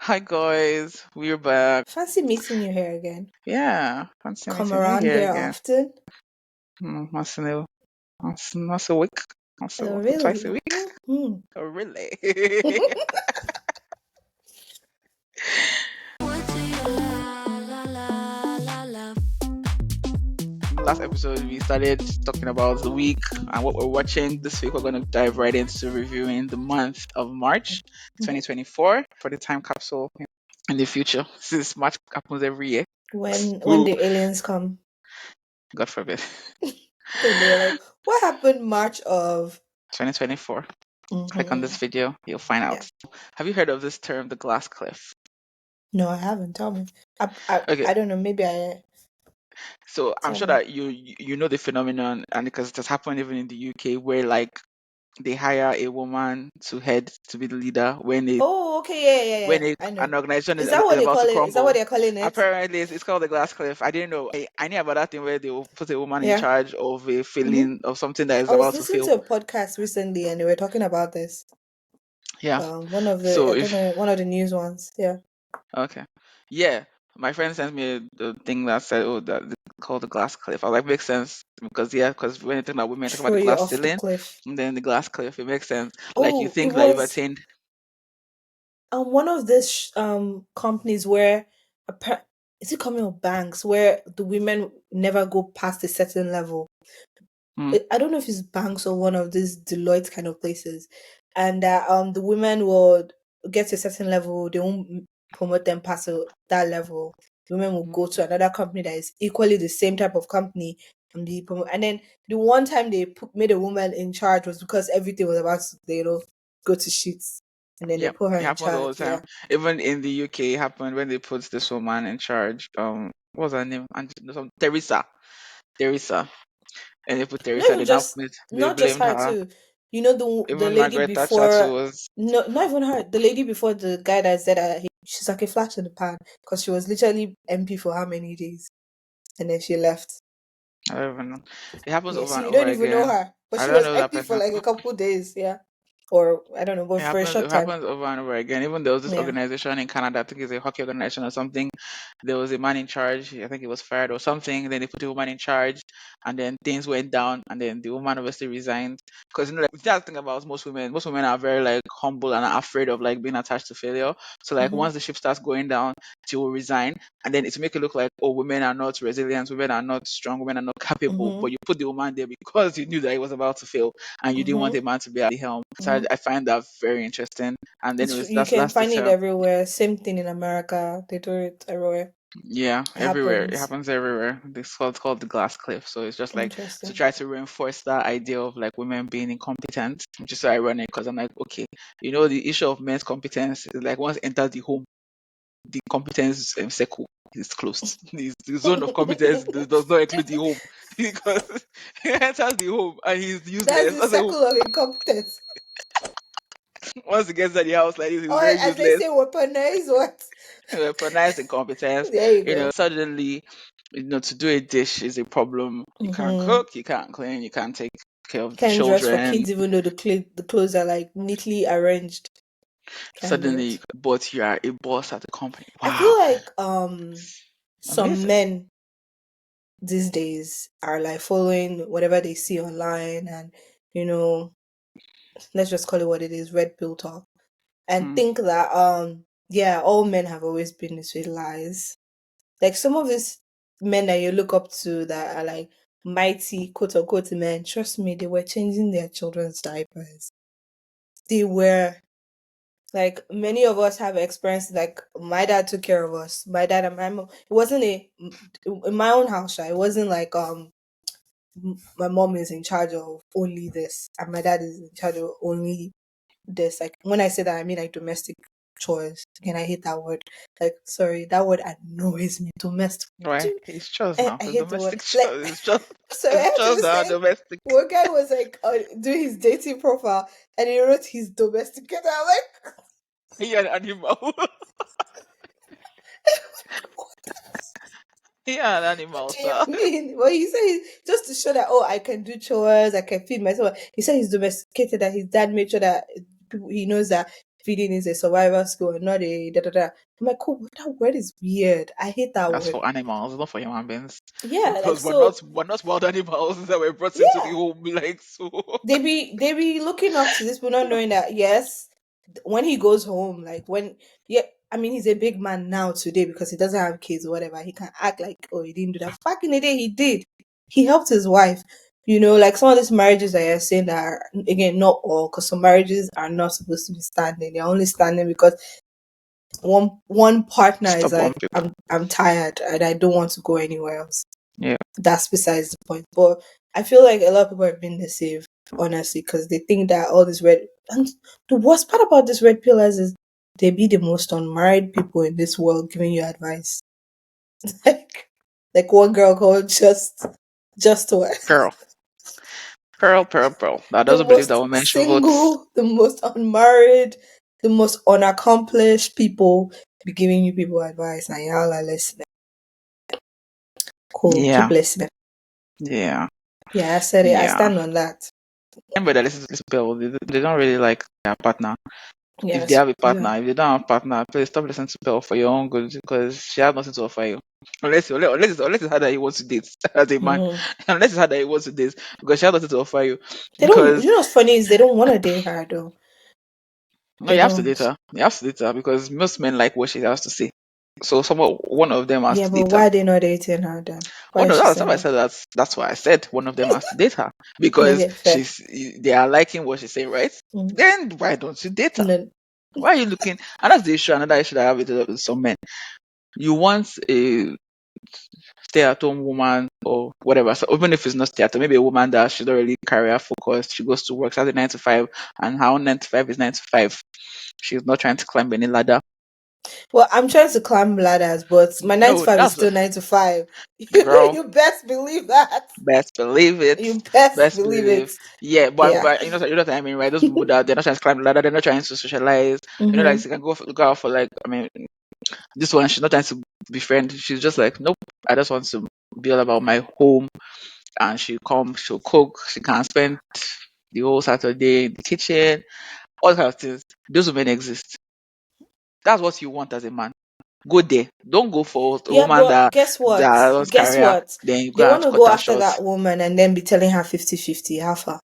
Hi guys, we're back. Fancy meeting you here again. Yeah, fancy Come meeting you around here here again. often. Once a week, Oh, twice a really? week. Hmm. Oh, really? Last episode, we started talking about the week and what we're watching. This week, we're going to dive right into reviewing the month of March 2024 for the time capsule in the future. Since March happens every year. When Ooh, the aliens come, God forbid. then they're like, "What happened March of?" 2024. Click on this Mm-hmm. video, you'll find Yeah. out. Have you heard of this term, the glass cliff? No, I haven't. Tell me. Okay, I don't know. Maybe I so I'm tell sure me. that you know the phenomenon, and because it has happened even in the UK, where like they hire a woman to head to be the leader Oh, okay. Yeah, yeah, when yeah. I know. an organization Is that is what they about call to it? Is that what crumble. they're calling it? Apparently, it's called the glass cliff. I didn't know. I knew about that thing where they will put a woman in Yeah. charge of a Mm-hmm. failing of something that is I was about to listening fail. to a podcast recently, and they were talking about this. Yeah. One of the So I don't if know, one of the news ones. Yeah. okay, yeah, my friend sent me the thing that said, "Oh, that called the glass cliff." I was like, makes sense because when you talk about women, talk about Throw the you glass off the ceiling, cliff. and then the glass cliff. It makes sense. Like you Oh, it think that you've was attained. one of these companies where is it coming of banks where the women never go past a certain level. Mm, I don't know if it's banks or one of these Deloitte kind of places, and the women would get to a certain level, they won't promote them past that level. Women will go to another company that is equally the same type of company and be promoted. And then the one time they made a woman in charge was because everything was about to, go to shit, and then they yeah, put her it in happens all charge. the time. Yeah. Even in the UK, it happened when they put this woman in charge. What was her name? And Teresa. Teresa. And they put Not Teresa. even They now just they not just blamed her her. too. You know the Even lady Margaret Thatcher too before. was. No, not even her. The lady before the guy that said she's like a flash in the pan because she was literally MP for how many days and then she left. I don't even know. It happens Yeah, over so and you over don't even know again. her, but I she don't was know that MP for person. like a couple days. Yeah, or I don't know, but for a It short time. happens over and over again. Even there was this Yeah. organization in Canada, I think it's a hockey organization or something. There was a man in charge. I think he was fired or something. Then they put a woman in charge, and then things went down. And then the woman obviously resigned because like that's the thing about most women. Most women are very like humble and are afraid of like being attached to failure. So like Mm-hmm. once the ship starts going down, she will resign, and then it's make it look like oh women are not resilient, women are not strong, women are not capable. Mm-hmm. But you put the woman there because you knew that it was about to fail and you didn't want Mm-hmm. a man to be at the helm. So Mm-hmm. I find that very interesting. And then it was You can that's the find it term. everywhere. Same thing in America. They do it everywhere. Yeah, It everywhere. It happens. happens everywhere. It's called the glass cliff. So it's just like to Interesting. try to reinforce that idea of like women being incompetent, which is so ironic because I'm like, okay, the issue of men's competence is like once enter the home, the competence circle is closed. The zone of competence does not include the home because he enters the home and he's That's useless. the As a circle of incompetence. once he gets to the house like this, he's Or very as they useless. say, weaponize what? Weaponized incompetence. There you go. Suddenly, to do a dish is a problem. You can't Mm-hmm. cook, you can't clean, you can't take care of the Can't dress for children. kids even though the clothes are like neatly arranged. Can't do Suddenly, it. but you are a boss at the company. I feel Wow, like some amazing. men these days are like following whatever they see online and you know, let's just call it what it is, red pill talk. And Hmm. think that yeah, all men have always been this way lies. Like some of these men that you look up to that are like mighty quote unquote men, trust me, they were changing their children's diapers. They were like many of us have experienced like my dad took care of us. My dad and my mom. It wasn't in my own house, right? It wasn't like my mom is in charge of only this and my dad is in charge of only this. Like when I say that I mean like domestic chores. Again, I hate that word. Like sorry, that word annoys me. Domestic. Right? It's just now. I The hate the word. domestic Like, chores. It's just sorry, I it's have just to our say, domestic. one guy was like doing his dating profile and he wrote he's domesticated. I'm like, You're an animal. You're an what animal, do you sir. mean? Well, he said just to show that, oh, I can do chores, I can feed myself. He said he's domesticated, that his dad made sure that he knows that feeding is a survival skill and not a da da da. I'm like, cool, that word is weird. I hate that That's word. for animals, not for human beings. Yeah, like Because so. we're not wild animals that were brought into the Yeah, home, like so. they be looking up to this, but not knowing that yes, when he goes home, like when yeah, I mean he's a big man now today because he doesn't have kids or whatever. He can act like oh he didn't do that. Back in the day, he did. He helped his wife. You know, like some of these marriages that you're saying that are again not all, because some marriages are not supposed to be standing. They're only standing because one partner is Stubborn like people. I'm tired and I don't want to go anywhere else. Yeah, That's besides the point. But I feel like a lot of people are being deceived, honestly, because they think that all this red and the worst part about this red pillars is they be the most unmarried people in this world giving you advice. like like one girl called just what pearl, pearl. That the doesn't believe that most women should vote. single, the most unmarried, the most unaccomplished people be giving you people advice and y'all are listening. Cool, keep Yeah, listening. yeah, Yeah, I said it. I yeah. stand on that. Anybody that listens to this bill, they don't really like their partner. If they Yes. have a Yeah. partner, if they don't have a partner, please stop listening to Pearl for your own good because she has nothing to offer you. Unless it's her that he wants to date as a man. Mhm. Unless it's her that he wants to date because she has nothing to offer you. They don't. Because You know what's funny is they don't want to date her though. no, They you have to date don't. her. You have to date her because most men like what she has to say. So one of them has Yeah, to but date her. why are they not dating her then? Oh Why is no, she that's why I single? said that's why I said one of them has to date her because Okay, fair. they are liking what she's saying, right? Mm. Then why don't you date her? No. Why are you looking? And that's the issue. Another issue that I have with some men. You want a stay-at-home woman or whatever. So even if it's not stay-at-home, maybe a woman that she's not really career focused. She goes to work, she has a 9 to 5, and her own 9 to 5 is 9 to 5. She's not trying to climb any ladder. Well, I'm trying to climb ladders, but my nine to No, five is that's still 9 to 5. girl. You best believe that. Best believe it. You best Best believe believe. it. Yeah, Yeah. but you know what I mean, right? Those people that they're not trying to climb the ladder, they're not trying to socialize. You know, like Mm-hmm. she can go out for like I mean, this one she's not trying to befriend. She's just like, nope. I just want to be all about my home and she'll cook, she can spend the whole Saturday in the kitchen, all kinds of things. Those women exist. That's what you want as a man. Go there. Don't go for a Yeah, woman but that guess what? loves Guess career, what? then you They go want and to cut go her after short. that woman and then be telling her 50-50. How far?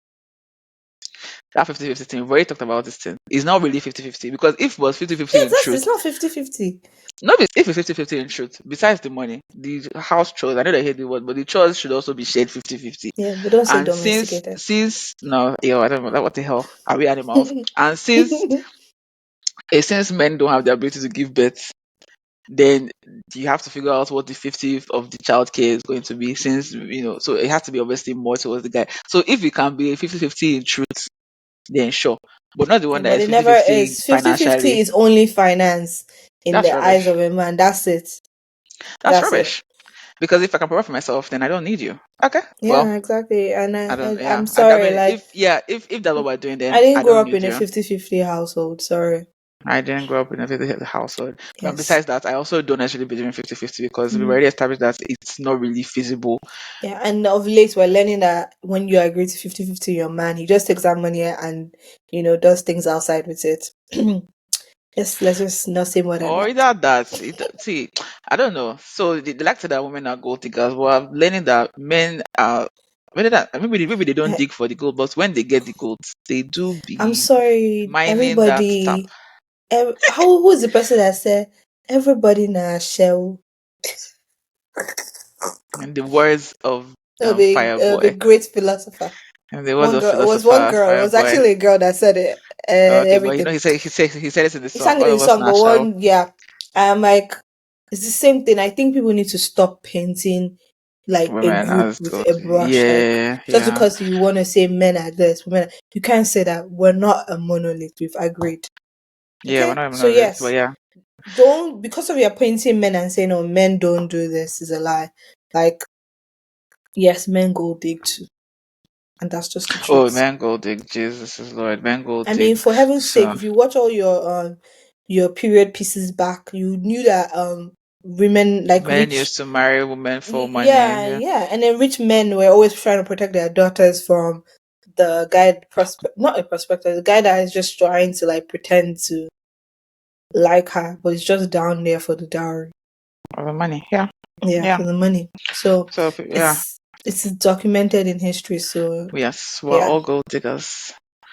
That 50-50 thing, we've already talked about this thing. It's not really 50-50 because if it was 50-50 Yes, in truth, it's not 50-50. no, if it's 50-50 in truth, besides the money, the house chores, I know they hate the word, but the chores should also be shared 50-50. Yeah, but don't say And domesticated. no, I don't know, what the hell? Are we animals? And since men don't have the ability to give birth, then you have to figure out what the 50th of the child care is going to be since so it has to be obviously more towards the guy. So if it can be 50-50 in truth, then sure, but not the Yeah, one that but is it never 50-50 is. 50-50 financially. is only finance in That's the eyes rubbish. of a man. That's it. That's That's it. rubbish. Because if I can provide for myself, then I don't need you. Okay, well, Yeah, exactly. And I don't. I'm Yeah, I sorry, mean, like if that's what we're doing, I then didn't I grow don't up need in a you. 50-50 household. Sorry. I didn't grow up in a 50 household. And Yes. besides that, I also don't actually believe in 50-50 because we've Mhm. already established that it's not really feasible. Yeah, and of late we're learning that when you agree to 50-50 your man, he just takes that money and does things outside with it. Let's just not say more than Or that. either that, see, I don't know. So they like to say that women are gold diggers. Well, I'm learning that men are, maybe they don't I, dig for the gold, but when they get the gold, they do I'm be sorry, mining that tap. everybody. Who's the person that said everybody na shell? In the words of The Fireboy, great philosopher. in the words One of girl, it was one philosopher girl. It was Fireboy. actually a girl that said it and Okay, but everything. he said it in the He song. sang it All in of us song, now but shall. one, yeah. I'm like, it's the same thing. I think people need to stop painting like a Women group as with gold. a brush. Like Yeah, just yeah, because you want to say men are this, women, you can't say that. We're not a monolith. We've agreed. yeah. We're Okay, not even so on this, but yes, yeah. don't because of your painting men and saying, "Oh, men don't do this," is a lie. Like yes, men go dig too, and that's just the Oh, truth. man, gold dig. Jesus is Lord. Man, gold I mean, dig. for heaven's sake, So if you watch all your period pieces back, you knew that women like men rich used to marry women for money. yeah, Yeah. yeah, and then rich men were always trying to protect their daughters from the guy prospect not a prospector, the guy that is just trying to like pretend to like her, but it's just down there for the dowry. Or the money. Yeah. Yeah, Yeah. for the money. So So yeah. it's documented in history. So Yes, we're yeah, all gold diggers.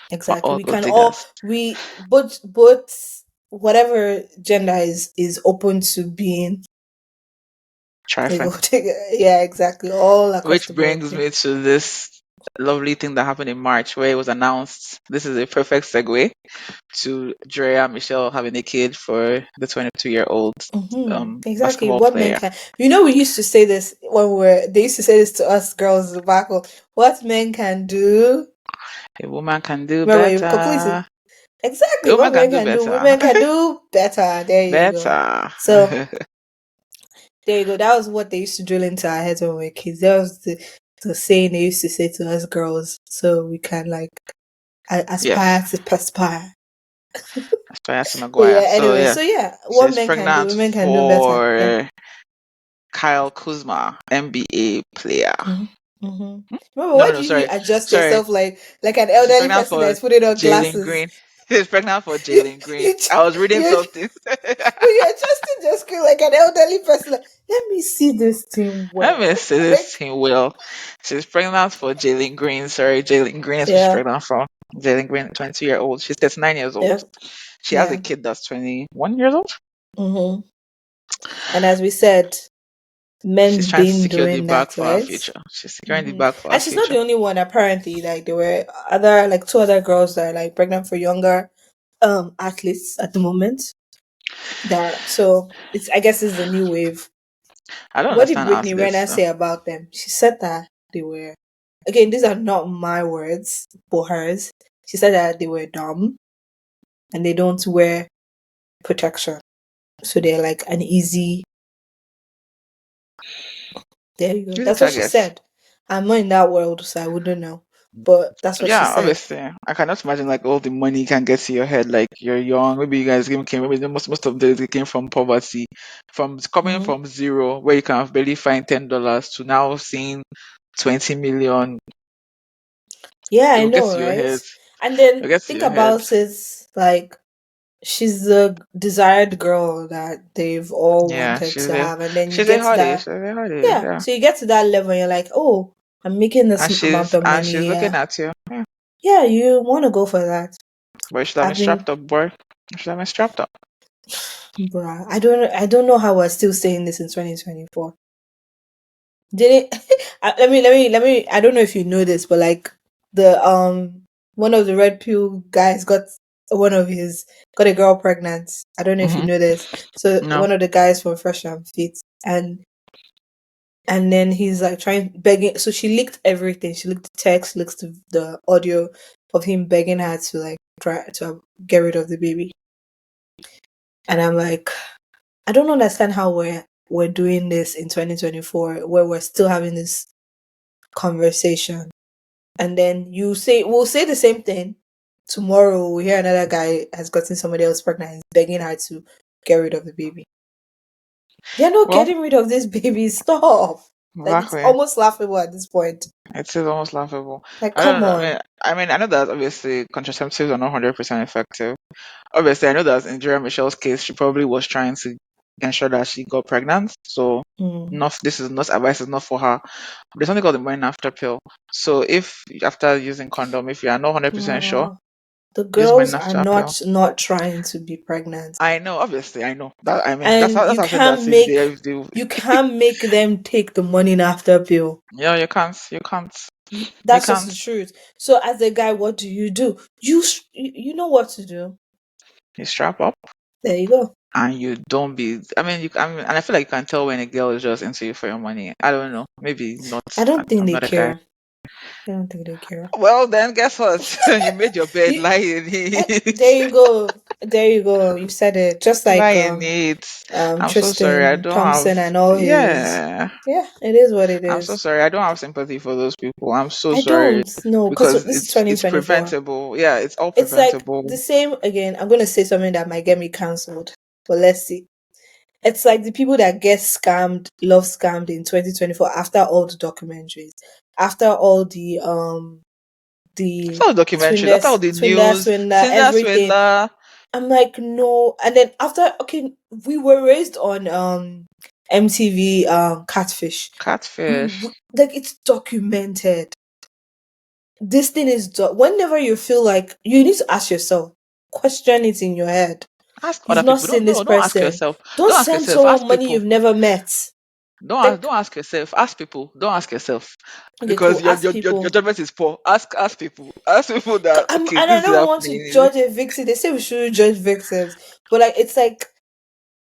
We're exactly. all We gold can all diggers. we both whatever gender is open to being a Trifling. gold digger. Yeah, exactly. All across Which the board. brings Yeah. me to this lovely thing that happened in March where it was announced. This is a perfect segue to Drea Michelle having a kid for the 22-year-old Exactly. basketball What men player. can. You know, we used to say this when they used to say this to us girls back home. What men can do. A woman can do Remember, you completely. better. A Exactly. What woman can men do can do, better. women can do better. There you go. Better. So there you go. That was what they used to drill into our heads when we were kids. That was the saying they used to say to us girls, so we can like aspire Yes. to perspire. Aspire to But yeah, Maguire. So anyway, yeah, so yeah, what she's men can do, pregnant women can do better. Yeah. for Kyle Kuzma, NBA player. Mm-hmm. Remember, No, why no, do no, you sorry. adjust Sorry. yourself like an She's elderly pregnant person for that's putting on Jalen glasses? Green. She's pregnant for You, Jalen Green. you, I was reading you, something. but you're adjusting your screen like an elderly person. Like, let me see this thing Let me well. say this Like, thing well. She's pregnant for Jalen Green. Sorry, Jalen Green is who she's yeah, pregnant for. Jalen Green, 22-year-old. She's 39 years old. yeah, She has a yeah. kid that's 21 years old. Mm-hmm. And as we said, She's men trying to been secure the doing bag that, for our right? future. She's securing the Mm-hmm. bag for our And she's not future. the only one. Apparently, like there were other, like two other girls that are like pregnant for younger athletes at the moment. That so it's I guess it's the new wave. I don't What did understand Whitney athletes. Renner say about them? She said that they were again. These are not my words, but hers. She said that they were dumb and they don't wear protection, so they're like an easy. There you go. Easy That's what she targets. said. I'm not in that world, so I wouldn't know. But that's what she Yeah, said. obviously. I cannot imagine like all the money you can get to your head. Like you're young. Maybe you guys even came. Maybe most of them they came from poverty, from coming Hmm. from zero, where you can barely find $10 to now seeing 20 million. Yeah, It I will get know, to your right? head. And It will then get to think your head. about it like she's the desired girl that they've all Yeah, wanted to have, and then you she's a get to hottie. that. She's a hottie. Yeah, Yeah, so you get to that level, and you're like, oh, I'm making this amount of and she's money. looking Yeah, at you. Yeah, yeah, you want to go for that. but you should have been I've been, strapped up, boy. You should have been strapped up. bruh, I don't know how we're still saying this in 2024. Did it? Let me. I don't know if you know this, but like the one of the red pill guys one of his got a girl pregnant. I don't know if you Hmm. know this. So No. one of the guys from Fresh and Fit, and then he's like trying begging. So she leaked everything. She leaked the text, leaked the audio of him begging her to like try to get rid of the baby. And I'm like, I don't understand how we're doing this in 2024, where we're still having this conversation. And then we'll say the same thing. Tomorrow we hear another guy has gotten somebody else pregnant and is begging her to get rid of the baby. You're not Well, getting rid of this baby. Stop. Like it's exactly. almost laughable at this point. It is almost laughable. Like, I don't come know. on. I mean, I know that obviously contraceptives are not 100% effective. Obviously, I know that in Jerry Michelle's case, she probably was trying to ensure that she got pregnant. So, Mm. not this is not advice is not for her. There's something called the morning after pill. So, if after using condom, if you are not 100% sure, No. The use girls morning are after pill. not trying to be pregnant. I know, obviously, I know that. I mean, And that's you how I said that. can't If make they, you can't make them take the morning after pill. yeah, you can't, you That's just the can't. truth. So as a guy, what do? You know what to do. You strap up. There you go. And you don't be I mean and I feel like you can tell when a girl is just into you for your money. I don't know, maybe not. I don't think I'm they not a guy. care. I don't think they care. Well then guess what? You made your bed, You, lie in it. there you go. There you go. You said it. Just Lie like in it. I'm so sorry, I Tristan don't have. Thompson and all his. Yeah, Yeah, it is what it I'm so is. sorry, I don't have sympathy for those people. I'm so I sorry, don't know because because this is it's 2024. preventable. Yeah, it's all It's like the preventable. same again. I'm gonna say something that might get me cancelled, but let's see. It's like the people that get scammed, love scammed in 2024 after all the documentaries, after all the After all the documentaries, after all the news, swindler, Tinder everything. swindler. I'm like, no. And then after, okay, we were raised on MTV Catfish. Catfish. Like it's documented. This thing is whenever you feel like you need to ask yourself, question it in your head. Ask You've other not people. seen this Don't ask person. yourself. Don't Don't ask send yourself. Ask someone money people. you've never met. Like, Don't ask yourself. Ask people. Don't ask yourself. okay, Because cool. Ask your people. judgment is poor. Ask people. Ask people that okay, And I this is don't want to happening. judge a victim. They say we shouldn't judge victims, but like it's like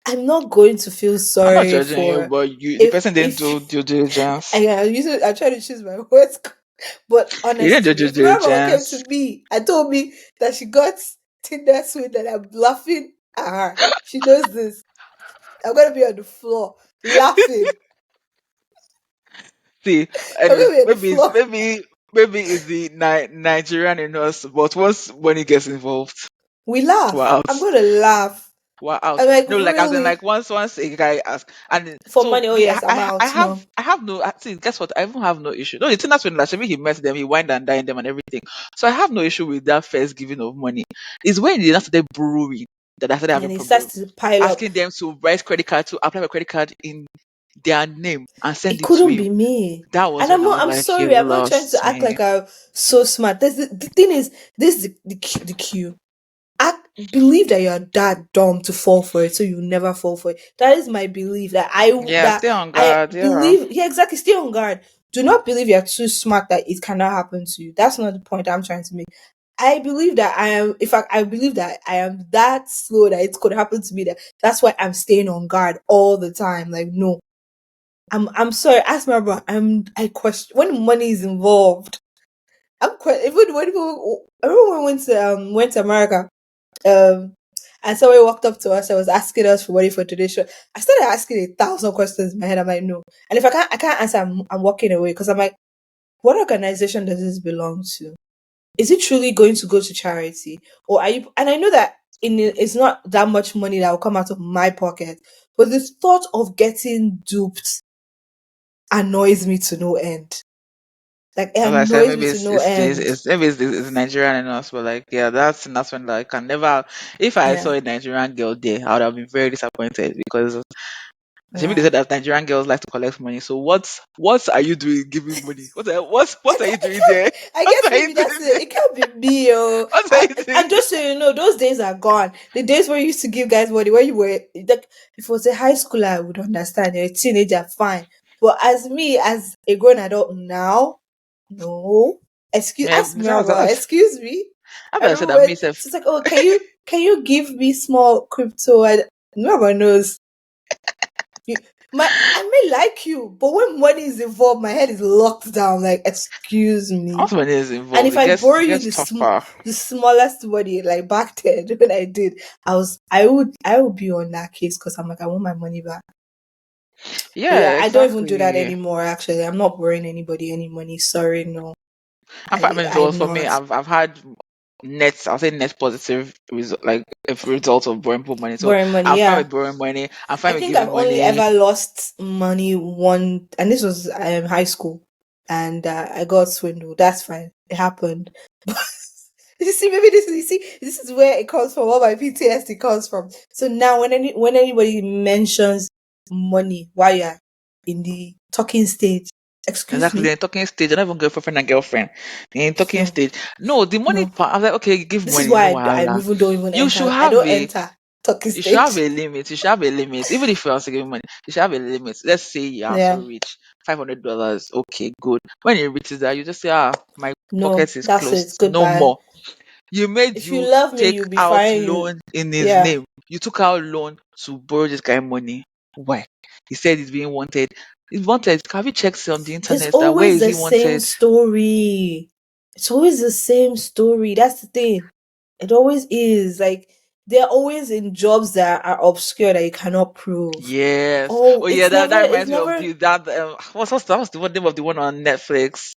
I'm not going to feel I'm not sorry judging you, for but the person didn't if do due diligence. I try to choose my words, but You didn't do honestly, due if Mama came diligence. to me and told me that she got Tinder sweet and I'm laughing at her, she knows this. I'm gonna be on the floor laughing. See, I'm gonna anyways, be on the floor. maybe it's the Nigerian in us, but once money gets involved, We we're laugh. out. I'm gonna laugh. We're out. I'm like, No, like as in really? like once a guy asks, and For so money? Oh me, yes, I'm out. No. I have no. See, guess what? I even have no issue. No, the thing that's when like maybe he met them, he wined and dined them and everything. So I have no issue with that first giving of money. It's when they started borrowing that I started having And it starts problem. to pile up. Asking them to write credit card to apply for credit card in their name and It send it to couldn't him. be me. That was And when I was I'm like, you sorry, I'm not trying lost to act me. like I'm so smart. The thing is, this is the cue. Act, believe that you're that dumb to fall for it, so you never fall for it. That is my belief. Yeah, That stay on I guard. Yeah. believe. Yeah, exactly. Stay on guard. Do not believe you're too smart that it cannot happen to you. That's not the point I'm trying to make. I believe that I am. In fact, I believe that I am that slow that it could happen to me. That's why I'm staying on guard all the time. Like, no, I'm sorry. Ask my brother. I question when money is involved. Even when people. I remember when we went to America. Um, and somebody walked up to us and was asking us for money for today's show. I started asking 1,000 questions in my head. I'm like, no. And if I can't answer. I'm walking away because I'm like, what organization does this belong to? Is it truly going to go to charity, or are you? And I know that it's not that much money that will come out of my pocket, but the thought of getting duped annoys me to no end. Like it As I said, annoys me maybe to no end. maybe it's Nigerian in us, but like yeah, that's when like I can never. If I Yeah, saw a Nigerian girl there, I would have been very disappointed because maybe they yeah. said that Nigerian girls like to collect money. So what are you doing giving money? What are you doing there? I What guess are you maybe doing that's it. there? It can't be me, oh. What are you doing And just so you know, those days are gone. The days where you used to give guys money, where you were like, if it was a high schooler, I would understand. You're a teenager, fine. But as me, as a grown adult now, no. there? Yeah, Ask me, about, excuse me. I after I said remember that when myself. she's like, oh, can you give me small crypto? And nobody knows. You, I may like you, but when money is involved, my head is locked down. Like, excuse me. Once money is And involved, if I borrow it you gets tougher. the smallest money, like back then when I did, I would be on that case because I'm like, I want my money back. But yeah, Yeah, I don't even do that exactly. anymore. Actually, I'm not borrowing anybody any money. Sorry, no, I mean, it was I'm for me. not I've had I'll say net positive result, like if result of borrowing people money. So borrowing money. I'm fine Yeah, with borrowing money. I'm I fine with think I've giving only money. ever lost money one, and this was high school, and I got swindled. That's fine. It happened. You see, maybe this is where it comes from. What my PTSD comes from. So now, when anybody mentions money while you're in the talking stage, excuse Exactly, they're me, in talking stage. They're not even girlfriend and girlfriend. They're in talking no, stage. No, the money no. part. I'm like, okay, give This is money, no why I wahala. even don't even You should enter. I have don't a enter talking you should have stage. a limit. You should have a limit. Even if you're also giving money, you should have a limit. Let's say you are so Yeah, rich, $500. Okay, good. When it reaches that, you just say, ah, my no, pocket is that's it. closed. No Goodbye. more. You made If you you love me, take you'll be out fine. loan in his Yeah. name. You took out loan to borrow this guy money. Why? He said he's being wanted. He's wanted. Have you checked on the It's internet that where always is the he same wanted? story. It's always the same story. That's the thing. It always is. Like they're always in jobs that are obscure that you cannot prove. Yes. Oh, Oh yeah, that it's reminds me of never the that that was the one name of the one on Netflix.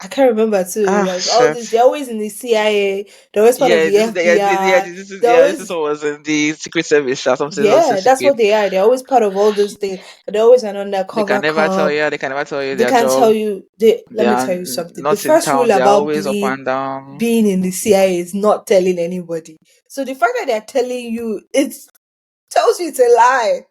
I can't remember too. Ah Like all shit. this, they're always in the CIA, they're always part of Yeah, the FBI. They're this is always what was in the Secret Service or something yeah, that's secret. what they are. They're always part of all those things. They're always an They can undercover never tell cop. you. They can never tell you They their can't tell job. you They let me are tell you something. The not in first rule town. They are about always up and down. being in the CIA is not telling anybody. So the fact that they're telling you, it tells you it's a lie.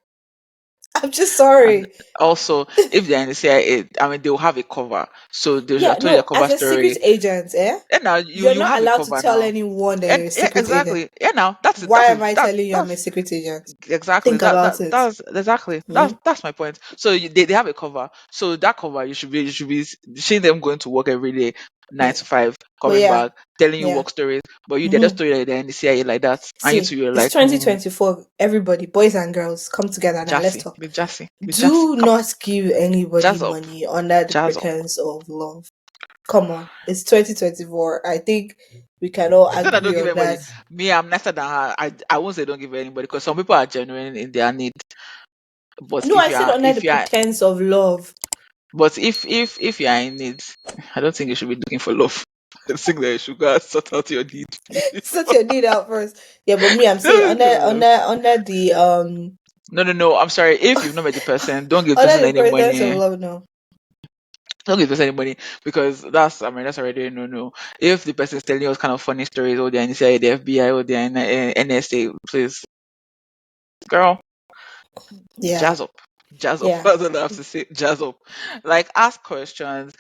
I'm just And sorry. also, if they're in the CIA, I mean, they'll have a cover. So they should Yeah, have told you a no, cover as a secret story. agent, eh? And now You're you not have a allowed to cover tell now. anyone that And you're a yeah, secret agent. exactly. Yeah, now that's it. Why am I telling you I'm a That's secret agent? exactly Think about it. that's exactly Hmm? that's my point. So they have a cover. So that cover you should be seeing them going to work every day, nine Yeah. to five, But coming yeah, back, telling you yeah. work stories. But you they just Hmm. told you that they're in the CIA like that, and you two See, you're it's like, 2024. Everybody, boys and girls, come together now. Let's talk. Be Jassy, Do come on, not give anybody jazz up, money under the jazz up. pretense of love. Come on, it's 2024. I think we can all It's not that I don't agree give on anybody. that. Me, I'm nicer than her. I won't say don't give anybody because some people are genuine in their need. But No, I said under the pretense of love. if you are in need, I don't think you should be looking for love. I think that you should go and sort out your need Sort before. your need out first. Yeah, but me, I'm saying Don't under look for love. under the No, no, no. I'm sorry. If you've not met the person, don't give the under person the any pretense of money. love. No. Don't give the person any money because that's already a no no. If the person is telling you kind of funny stories, or they're in CIA, the FBI, or they're in NSA, please, girl, Yeah, jazz up. Jazz up. yeah, That's what I have to say. Jazz up. Like ask questions.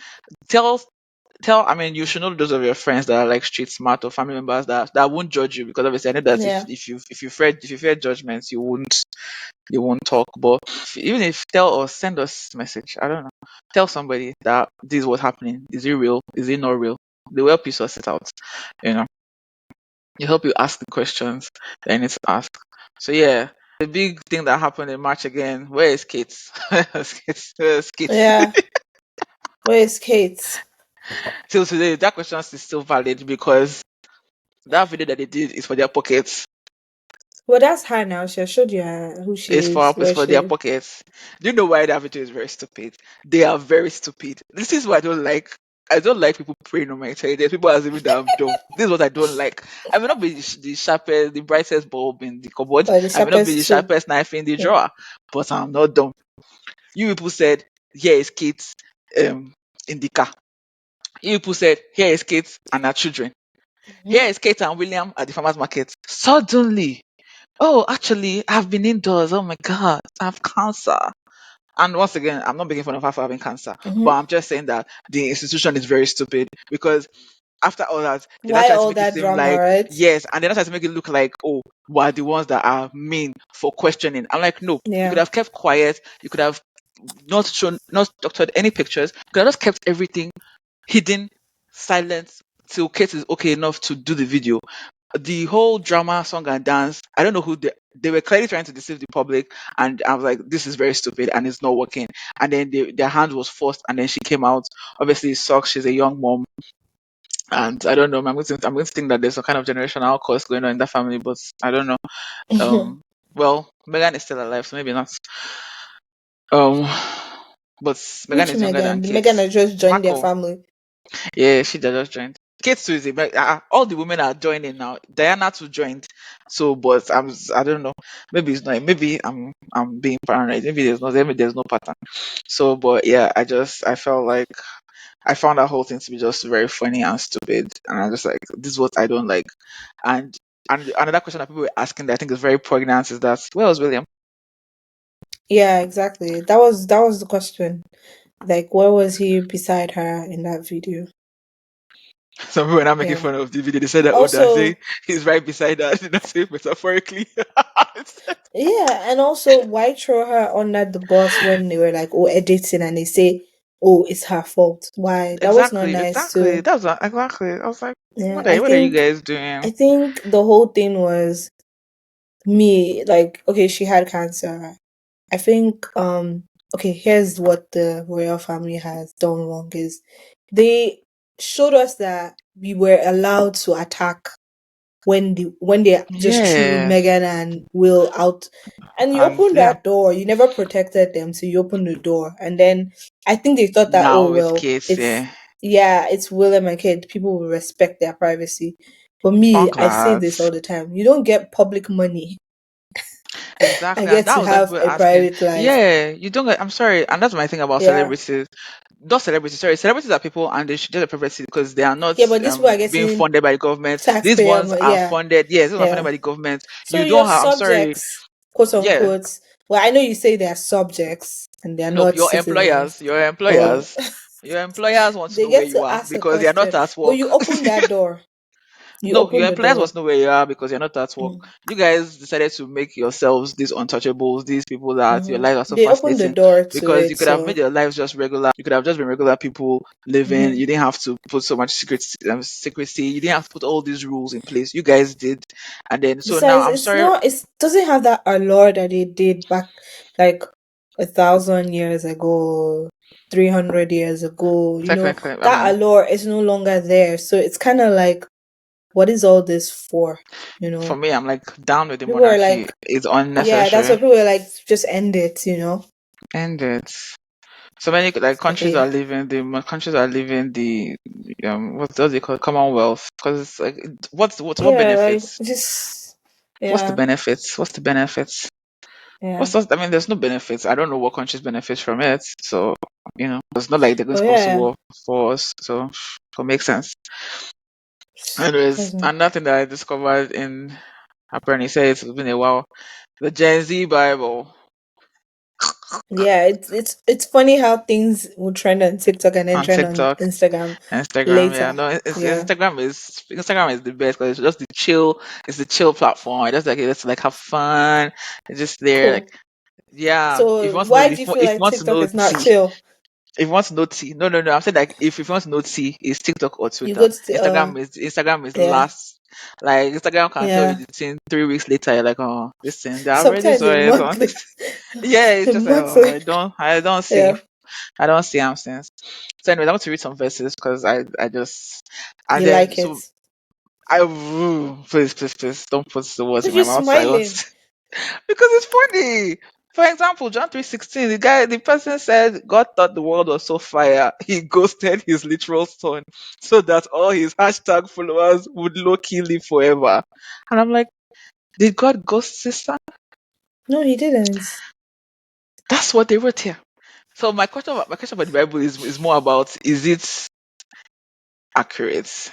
Tell I mean you should know those of your friends that are like street smart or family members that won't judge you because obviously I know that yeah. if you fear judgments you won't talk. But even if tell us send us message, I don't know. Tell somebody that this is what's happening. Is it real? Is it not real? They will help you sort it out. You know. They help you ask the questions that you need to ask. So yeah. The big thing that happened in March again, where is Kate? Where is Kate? Yeah. Where is Kate? Till today, that question is still valid because that video that they did is for their pockets. Well, that's her now. She has showed you who she is, It's where for their she. pockets. Do you know why that video is very stupid? They are very stupid. This is what I don't like. I don't like people preying on my child. There's people assuming that I'm dumb. This is what I don't like. I may not be the sharpest, the brightest bulb in the cupboard. Or the I may not be the sharpest tool. sharpest knife in the Yeah. drawer, but I'm not dumb. You people said, here is kids in the car. You people said, here is kids and our children. Here Mhm. is Kate and William at the farmer's market. Suddenly, oh, actually, I've been indoors. Oh my God, I have cancer. And once again, I'm not making fun of her for having cancer, but Mhm. I'm just saying that the institution is very stupid because after all that, they're not Why trying to all make it that seem drama, like, right? yes, and they're not trying to make it look like, oh, we're the ones that are mean for questioning. I'm like, no, you could Yeah. have kept quiet. You could have not doctored any pictures. You could have just kept everything hidden, silent, till Kate is okay enough to do the video. The whole drama, song and dance, I don't know who they were clearly trying to deceive the public, and I was like, this is very stupid and it's not working. And then their hand was forced, and then she came out. Obviously, it sucks. She's a young mom, and I don't know. I'm going to think that there's some kind of generational curse going on in that family, but I don't know. Well, Megan is still alive, so maybe not. Um, but Megan Which is younger than Megan? The Kate. Megan that just joined their Marco. family. Yeah, she just joined. Kate too is all the women are joining now. Diana too joined. So, but I don't know. Maybe it's not. Maybe I'm being paranoid. Maybe there's no pattern. So, but yeah, I felt like I found that whole thing to be just very funny and stupid, and I'm just like, this is what I don't like. And another question that people were asking that I think is very poignant is that where was William? Yeah, exactly. That was the question. Like, where was he beside her in that video? Some people were not making Yeah. fun of the video. They said that, oh, that's Also, he's right beside us. Did not say metaphorically. yeah, and also, why throw her under the bus when they were like, oh, editing, and they say, oh, it's her fault? Why? That was not Exactly, nice exactly. too. That was exactly. I was like, Yeah, what are you guys doing? I think the whole thing was me. Like, okay, she had cancer. I think okay, here's what the royal family has done wrong is they showed us that we were allowed to attack when they just threw Yes. Megan and Will out, and you And opened yeah, that door. You never protected them, so you opened the door, and then I think they thought that, oh now with well, kids, it's yeah. yeah, it's Will and my kid. People will respect their privacy. For I'm me, I say glad. this all the time. You don't get public money. I Exactly. And get that to was what have people were a asking. private life. Yeah, you don't get, I'm sorry. And that's my thing about Yeah. celebrities. not celebrities, sorry, celebrities are people and they should get a privacy because they are not Yeah, but these people are being getting funded by the government. These taxpayer ones money. are Yeah, funded, yes, these ones are funded yeah. by the government. So You your don't have, I'm sorry, subjects, quote yeah, unquote. Well, I know you say they're subjects and they're no, not citizens. your Oh, employers, your employers want to they know where get you to are ask a because they are not question. at But work. you open that door. You No, your open the employers door. must know where you are because you're not at work. Mm. You guys decided to make yourselves these untouchables, these people that your Hmm. lives are so They open the fascinating door to because you it. could have made So, your lives just regular. You could have just been regular people living. hmm You didn't have to put so much secrecy. You didn't have to put all these rules in place. You guys did, and then so now besides, I'm it's sorry. not. It doesn't have that allure that they did back, like 1,000 years ago, 300 years ago. Technically, I That mean, allure is no longer there. So it's kind of like, what is all this for? You for know, me, I'm like down with the people are monarchy. like, It's yeah, that's what unnecessary. people are like. Just end it. End it. So many like countries Okay. are leaving countries are leaving the what does it called Commonwealth because it's like what Yeah, like benefits? just What's the yeah, benefits? What's the benefits? yeah. I mean, there's no benefits. I don't know what countries benefit from it. So it's not like they're going Oh to cause a yeah. war for us. So it makes sense. Anyways, Doesn't. another thing that I discovered in apparently says it's been a while. The Gen Z Bible Yeah, it's funny how things will trend on TikTok and then on trend on TikTok. Instagram Instagram, yeah, later. no, Yeah, Instagram is the best because it's just the chill, it's the chill platform. It's just like let's like have fun. It's just there, like cool. yeah. If So you want to know, why do you feel if you like want to TikTok know is not tea, chill? if you want to know tea, no. I'm saying like if you want to know tea, it's TikTok or You Twitter. go to Instagram is yeah, last. Like Instagram can tell you yeah. the thing 3 weeks later. You're like, oh, this thing they already Sometimes saw a it month, on. Yeah, it's a just like month. oh, I don't see. Yeah, I don't see am sense. So anyway, I want to read some verses because I just and you then like so it. please don't put the words Why in you my mouth. So I want smiling? because it's funny. For example, John 3:16, the person said God thought the world was so fire, he ghosted his literal son so that all his hashtag followers would low key live forever. And I'm like, did God ghost his son? No, he didn't. That's what they wrote here. So my question about the Bible is more about is it accurate?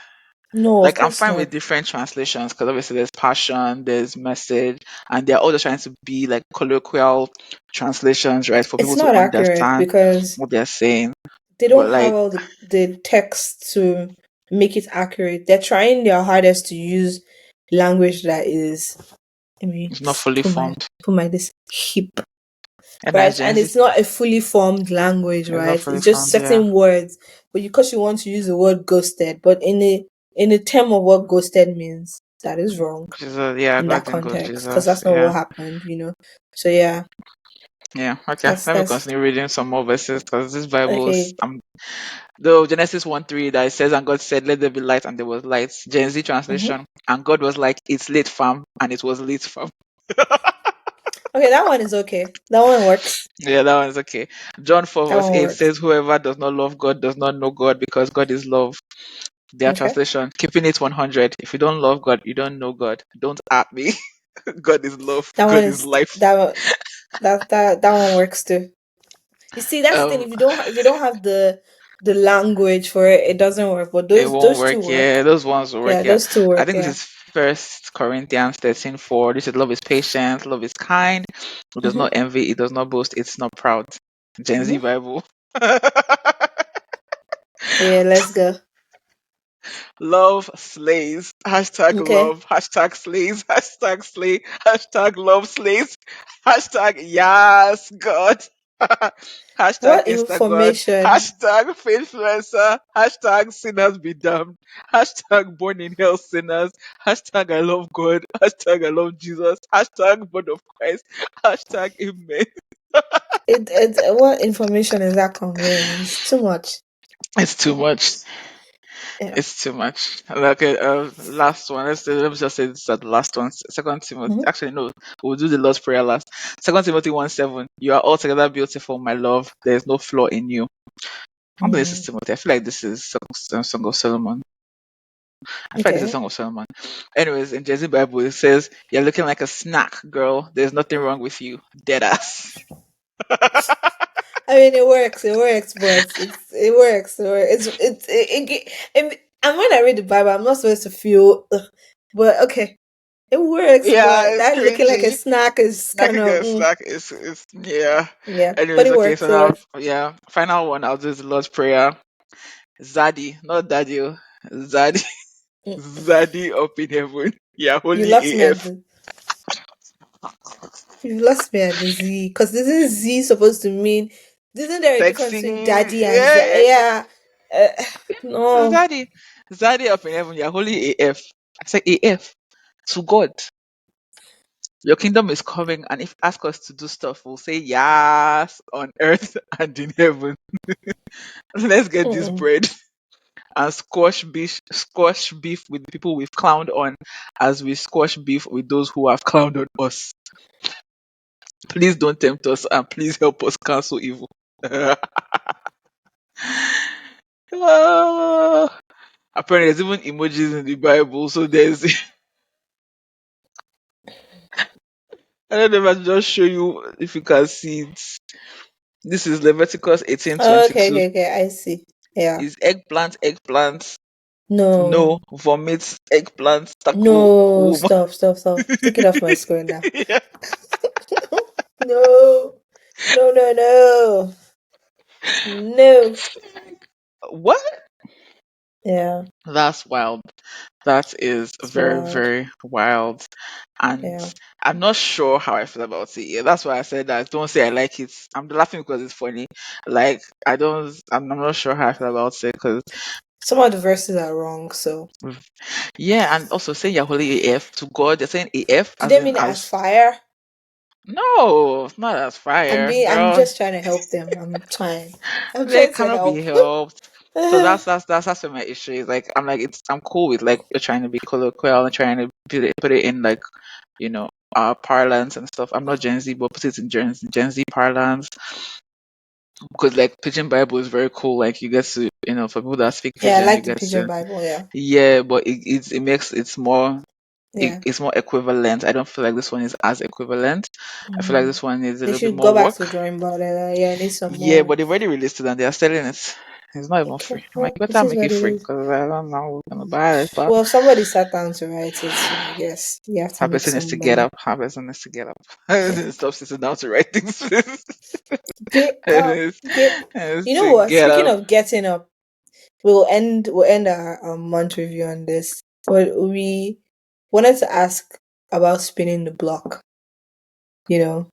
No, of Like I'm course fine with not. different translations because obviously there's passion, there's message, and they're all just trying to be like colloquial translations, right, for It's people to not accurate understand because what they're saying. they don't But have like all the text to make it accurate. They're trying their hardest to use language that is, let me it's not fully formed. put my this hip, And right? that's Gen And Z. it's not a fully formed language, It's not right? fully It's just formed, yeah. certain words, but because you want to use the word ghosted, but in the term of what ghosted means, that is wrong Jesus, yeah, in God that didn't go context because Jesus. that's not Yeah. what happened. So yeah, Yeah. Okay. Let me that's continue reading some more verses because this Bible is okay. though Genesis 1:3 that it says and God said, let there be light and there was light. Gen Z Hmm. translation. And God was like, it's late fam and it was late fam. Okay, that one is okay. That one works. Yeah, that one's okay. John 4 That verse one 8 works. says, whoever does not love God does not know God because God is love. Their Okay. translation, keeping it 100. If you don't love God, you don't know God. Don't at me. God is love. That one God is is life. that one, that one works too. You see, that's the thing. Um, If you don't have the language for it, it doesn't work. But it those won't those two work. Yeah, work. those ones will work. Yeah, Yeah, those two I work. think this Yeah. is First Corinthians 13:4. This is love is patient, love is kind. It does Mhm. not envy. It does not boast. It's not proud. Gen Z Mhm. Bible. Yeah. Let's go. Love slays. Hashtag Okay. love. Hashtag slays. Hashtag slay. Hashtag love slays. Hashtag yes, God. Hashtag What Instagram. information? Hashtag faithfluencer. Hashtag sinners be damned. Hashtag born in hell sinners. Hashtag I love God. Hashtag I love Jesus. Hashtag body of Christ. Hashtag amen. What information is that conveying? It's too much. It's too much. Yeah. It's too much. Okay, last one. Let me just say this is the last one. Second Timothy. Mhm. Actually, no, we'll do the Lord's Prayer last. 2 Timothy 1:7. You are altogether beautiful, my love. There is no flaw in you. I don't think this is Mm. Timothy. I feel like this is Song of Solomon. I feel like this is Okay. Song of Solomon. Anyways, in Jersey Bible, it says, you're looking like a snack, girl. There's nothing wrong with you. Dead ass. I mean, it works. It works, but It works. It works. And when I read the Bible, I'm not supposed to feel, ugh, but okay, it works. Yeah, But it's that looking like a cringy. snack is Like kind a of, good snack is yeah. yeah. But Anyways, it okay, so works. It now works. yeah, final one. I'll do the Lord's Prayer. Zaddy, not Daddy. Oh. Zaddy, Mm. Zaddy up in heaven. Yeah, You holy lost me at AF. the. You lost me at the Z, because this is Z supposed to mean. Isn't there a difference Sexy. between daddy and Yeah, yeah? No. Zaddy. Zaddy up in heaven. Yeah, holy AF. I say AF to God. Your kingdom is coming, and if you ask us to do stuff, we'll say yes on earth and in heaven. Let's get this Mm-mm. bread and squash beef with the people we've clowned on, as we squash beef with those who have clowned on us. Please don't tempt us, and please help us cancel evil. Ah, apparently, there's even emojis in the Bible, so there's. I don't know if I should just show you if you can see it. This is Leviticus Oh, okay, 18:22. okay, okay. I see. Yeah. Is eggplant, no, No. vomit, eggplant, taco, No. woman. Stop. Stop. Stop. Take it off my screen now. Yeah. No. No. No. No. No. What? Yeah. That's wild. That is It's very, wild. very wild. And Yeah. I'm not sure how I feel about it. Yeah, that's why I said that. Don't say I like it. I'm laughing because it's funny. Like, I'm not sure how I feel about it because, Some of the verses are wrong. So yeah, and also saying you're holy AF to God, they're saying AF do as they in, mean it as as, fire? no, it's not as fire, I'm girl. just trying to help them. I'm trying. I'm They trying to cannot be help. helped. So that's where my issue is. Like I'm like I'm cool with like you're trying to be colloquial and trying to put it in like parlance and stuff. I'm not Gen Z, but put it in Gen Z parlance because like Pigeon Bible is very cool. Like you get to for people that speak Yeah, I Pigeon, you like the get pigeon to Bible. Yeah. yeah, but it makes Yeah. it's more equivalent. I don't feel like this one is as equivalent. I feel like Mm. this one needs a They little bit should go more back to the work. drawing board. Yeah, I need some Yeah, more. but they've already released it and they are selling it. It's not even Okay, free. I'm like, well, you it better is make what it it free is. because I don't know who's gonna buy it. But Well, somebody sat down to write it, so I guess you have to her make person needs to some get money. up. Her person needs to get up. Yeah. Stop sitting down to write things. Get up, It get. needs You know to what? get Speaking up. of getting up, we'll end our month review on this. But we wanted to ask about spinning the block. You know,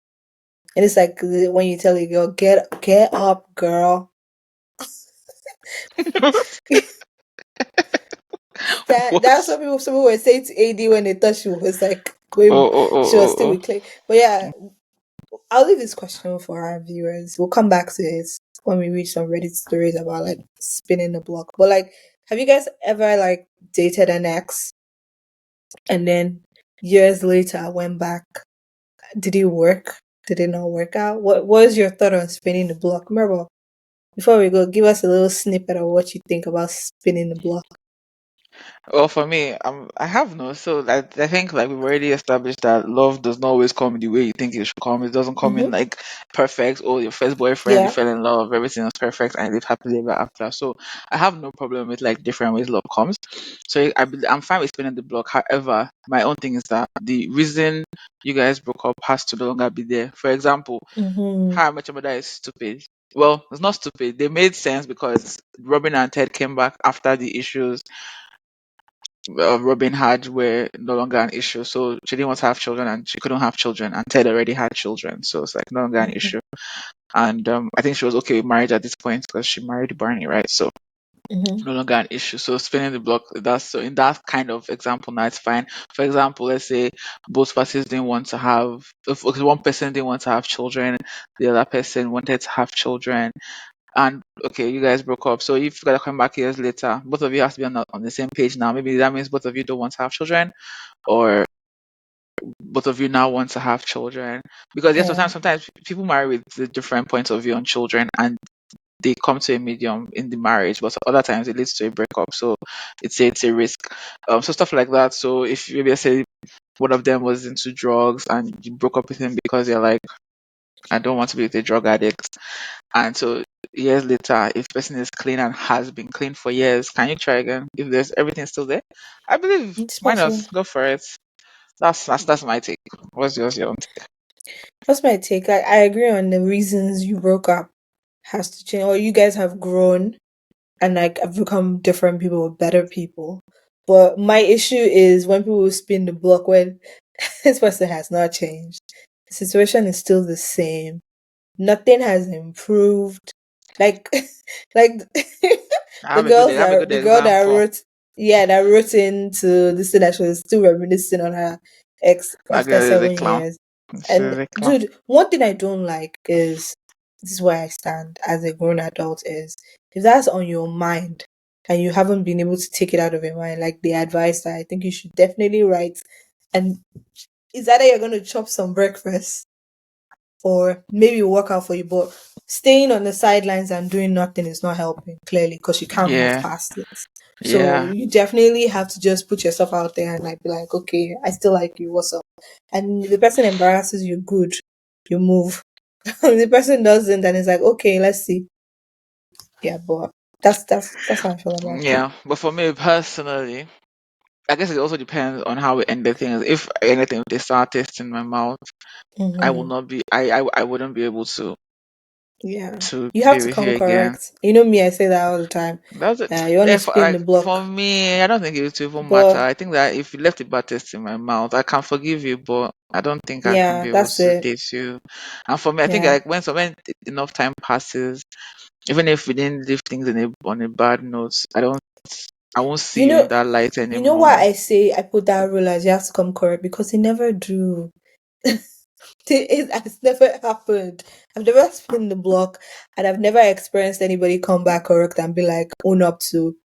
and it's like when you tell a girl, get up, girl. That's What? what some people were saying to AD when they thought Oh, oh, she was oh, still oh, with Clay. But yeah, I'll leave this question for our viewers. We'll come back to it when we reach some Reddit stories about like spinning the block. But like, have you guys ever like dated an ex and then years later went back? Did it work? Did it not work out? What was your thought on spinning the block? Remember, before we go, give us a little snippet of what you think about spinning the block. well, for me, I have no. So I think like we've already established that love does not always come the way you think it should come. It doesn't come in Mm-hmm. like perfect. Oh, your first boyfriend, you Yeah. fell in love, everything was perfect, and you live happily ever after. So I have no problem with like different ways love comes. So I'm fine with spinning the block. However, my own thing is that the reason you guys broke up has to no longer be there. For example, Mm-hmm. How I Met Your Mother is stupid. Well, it's not stupid. They made sense because Robin and Ted came back after the issues Robin had were no longer an issue. So she didn't want to have children and she couldn't have children, and Ted already had children. So it's like no longer an issue. And I think she was okay with marriage at this point because she married Barney, right? So Mm-hmm. no longer an issue. So spinning the block, that's so in that kind of example now it's fine. For example, let's say both parties didn't want to have if one person didn't want to have children, the other person wanted to have children and okay, you guys broke up. So if you gotta come back years later, both of you have to be on the same page now. Maybe that means both of you don't want to have children, or both of you now want to have children. Because yes, Yeah. sometimes people marry with the different points of view on children, and they come to a medium in the marriage. But other times it leads to a breakup. So it's a risk. So stuff like that. So if maybe I say one of them was into drugs and you broke up with him because you're like, I don't want to be with a drug addict, and so years later, if person is clean and has been clean for years, can you try again? If there's everything still there, I believe It's why not possible. go for it? That's my take. What's yours? Your own take? That's my take. I agree on the reasons you broke up has to change, or you guys have grown and like have become different people, better people. But my issue is when people spin the block when this person has not changed. The situation is still the same. Nothing has improved. Like like I have a good the girl that example. wrote into this thing that she was still reminiscing on her ex That after girl is a 7 years. clown. She's And a clown. dude, one thing I don't like is this is where I stand as a grown adult is if that's on your mind and you haven't been able to take it out of your mind, like the advice that I think you should definitely write and is either you're gonna chop some breakfast or maybe work out for you, but staying on the sidelines and doing nothing is not helping clearly because you can't move Yeah, past it. So yeah. you definitely have to just put yourself out there and like be like, okay, I still like you. What's up? And if the person embarrasses you, good, you move. If the person doesn't, then it's like, okay, let's see. Yeah, but that's how I feel about it. Yeah, but for me personally, I guess it also depends on how we end the things. If anything, if they start tasting my mouth, I will Hmm. not be. I wouldn't be able Yeah, to you have be to with you come again. correct. You know me, I say that all the time. That's it. You want to If spin the like for block, me, I don't think it will even matter. but I think that if you left a bad taste in my mouth, I can forgive you, but I don't think I can yeah, be able that's to it. date you. And for me, I think Yeah. like when enough time passes, even if we didn't leave things on a bad note, I won't see You you in know, that light you know why anymore. I say I put that rule as you have to come correct because they never do. It has never happened. I've never spin the block and I've never experienced anybody come back correct and be like, own up to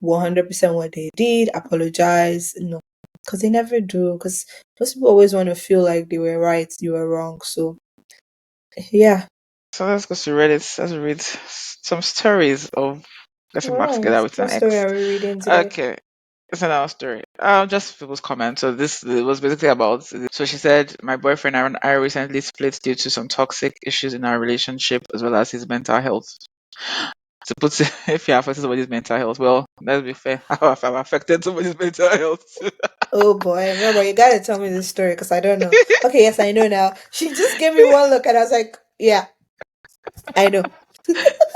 100% what they did, apologize. No, because they never do. Because most people always want to feel like they were right, you were wrong. So, yeah. So let's go to Reddit. Let's read some stories of getting All back right. together with What an story ex. are we reading today? Okay. It's another story. Just people's comments. So this it was basically about. So she said, "My boyfriend and I recently split due to some toxic issues in our relationship, as well as his mental health. To put, if you have affected somebody's mental health, well, let's be fair. I've affected somebody's mental health too. Oh boy, remember you gotta tell me this story because I don't know. Okay, yes, I know now. She just gave me one look and I was like, yeah, I know.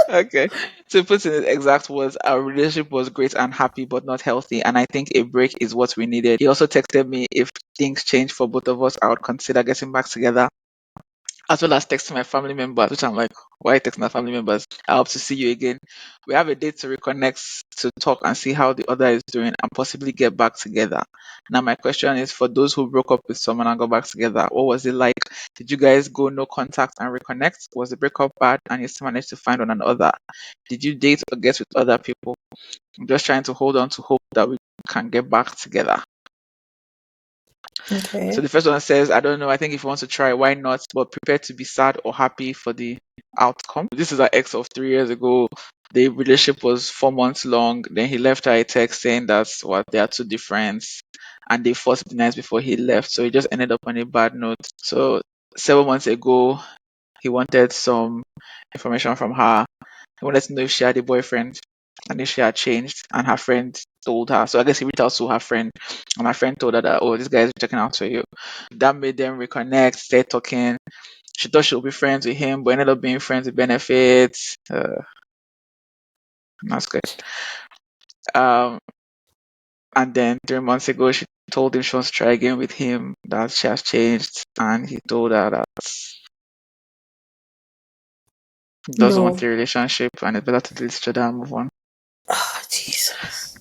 Okay. To put in the exact words, our relationship was great and happy, but not healthy, and I think a break is what we needed. He also texted me if things change for both of us, I would consider getting back together, as well as texting my family members, which I'm like, why text my family members? I hope to see you again. We have a date to reconnect, to talk and see how the other is doing and possibly get back together. Now, my question is for those who broke up with someone and got back together, what was it like? Did you guys go no contact and reconnect? Was the breakup bad and you still managed to find one another? Did you date or get with other people? I'm just trying to hold on to hope that we can get back together. So Okay. the first one says, I don't know. I think if you want to try, why not? But prepare to be sad or happy for the outcome. This is an ex of 3 years ago. The relationship was 4 months long. Then he left her a text saying that what they are two different, and they fought the night before he left. So he just ended up on a bad note. So 7 months ago, he wanted some information from her. He wanted to know if she had a boyfriend and if she had changed. And her friend told her. So I guess he reached out to her friend, and her friend told her that, oh, this guy is checking out for you. That made them reconnect, start talking. She thought she would be friends with him, but ended up being friends with benefits. That's good. Um, and then 3 months ago, she told him she wants to try again with him, that she has changed, and he told her that he doesn't want No. the relationship and it's better to delete each other and move on. Oh, Jesus.